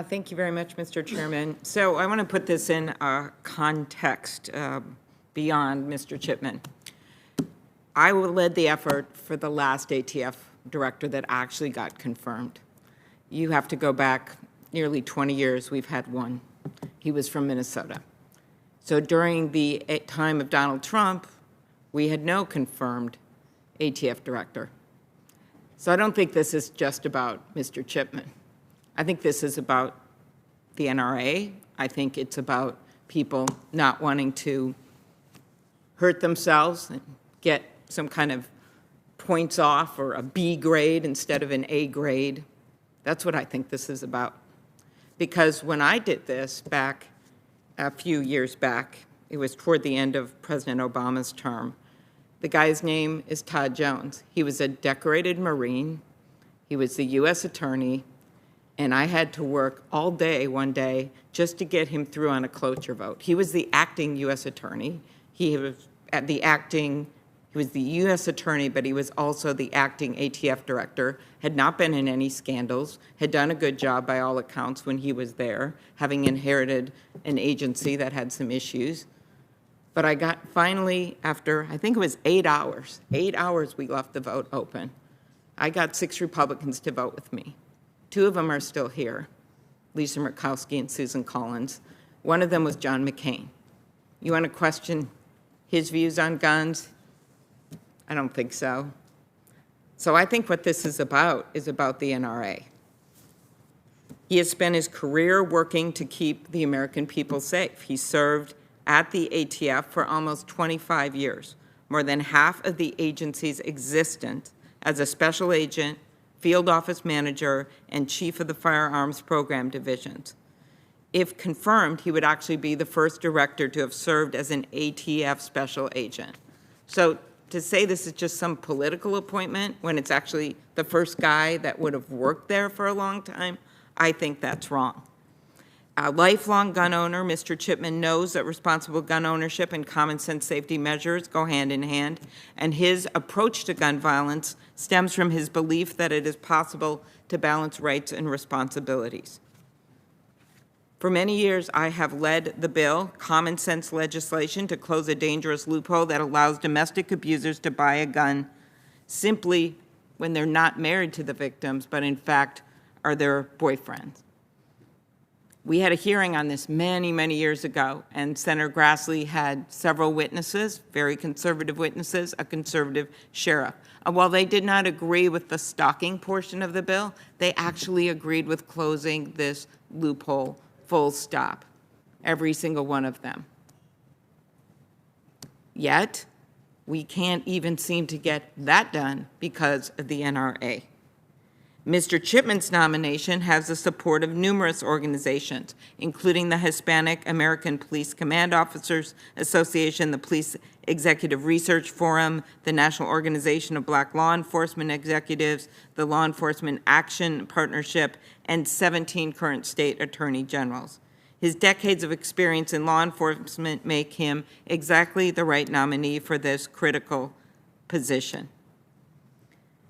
Thank you very much, Mr. Chairman. So I want to put this in a context beyond Mr. Chipman. I led the effort for the last ATF director that actually got confirmed. You have to go back nearly 20 years. We've had one. He was from Minnesota. So during the time of Donald Trump, we had no confirmed ATF director. So I don't think this is just about Mr. Chipman. I think this is about the NRA. I think it's about people not wanting to hurt themselves and get some kind of points off or a B grade instead of an A grade. That's what I think this is about. Because when I did this back a few years back, it was toward the end of President Obama's term. The guy's name is Todd Jones. He was a decorated Marine. He was the U.S. attorney, and I had to work all day one day just to get him through on a cloture vote. He was the acting U.S. attorney. He was the U.S. attorney, but he was also the acting ATF director, had not been in any scandals, had done a good job by all accounts when he was there, having inherited an agency that had some issues. But I got finally, after I think it was 8 hours we left the vote open. I got 6 Republicans to vote with me. 2 of them are still here, Lisa Murkowski and Susan Collins. One of them was John McCain. You want to question his views on guns? I don't think so. So I think what this is about the NRA. He has spent his career working to keep the American people safe. He served at the ATF for almost 25 years, more than half of the agency's existence as a special agent, field office manager, and chief of the firearms program divisions. If confirmed, he would actually be the first director to have served as an ATF special agent. So to say this is just some political appointment when it's actually the first guy that would have worked there for a long time, I think that's wrong. A lifelong gun owner, Mr. Chipman knows that responsible gun ownership and common sense safety measures go hand in hand, and his approach to gun violence stems from his belief that it is possible to balance rights and responsibilities. For many years, I have led the bill, common sense legislation, to close a dangerous loophole that allows domestic abusers to buy a gun simply when they're not married to the victims, but in fact are their boyfriends. We had a hearing on this many, many years ago, and Senator Grassley had several witnesses, very conservative witnesses, a conservative sheriff. And while they did not agree with the stalking portion of the bill, they actually agreed with closing this loophole, full stop, every single one of them. Yet, we can't even seem to get that done because of the NRA. Mr. Chipman's nomination has the support of numerous organizations, including the Hispanic American Police Command Officers Association, the Police Executive Research Forum, the National Organization of Black Law Enforcement Executives, the Law Enforcement Action Partnership, and 17 current state attorney generals. His decades of experience in law enforcement make him exactly the right nominee for this critical position.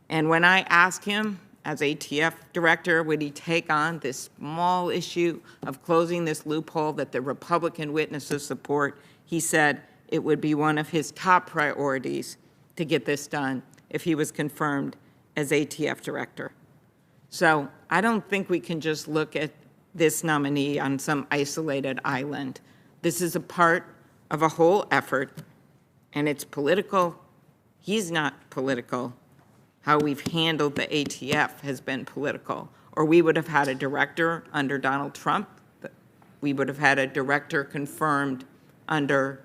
And when I asked him, as ATF director, would he take on this small issue of closing this loophole that the Republican witnesses support, he said it would be one of his top priorities to get this done if he was confirmed as ATF director. So I don't think we can just look at this nominee on some isolated island. This is a part of a whole effort, and it's political. He's not political. How we've handled the ATF has been political. Or we would have had a director under Donald Trump. We would have had a director confirmed under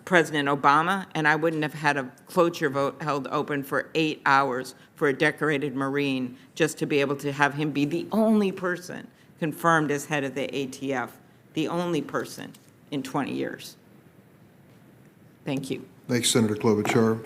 President Obama, and I wouldn't have had a cloture vote held open for 8 hours for a decorated Marine just to be able to have him be the only person confirmed as head of the ATF, the only person in 20 years. Thank you. Thanks, Senator Klobuchar.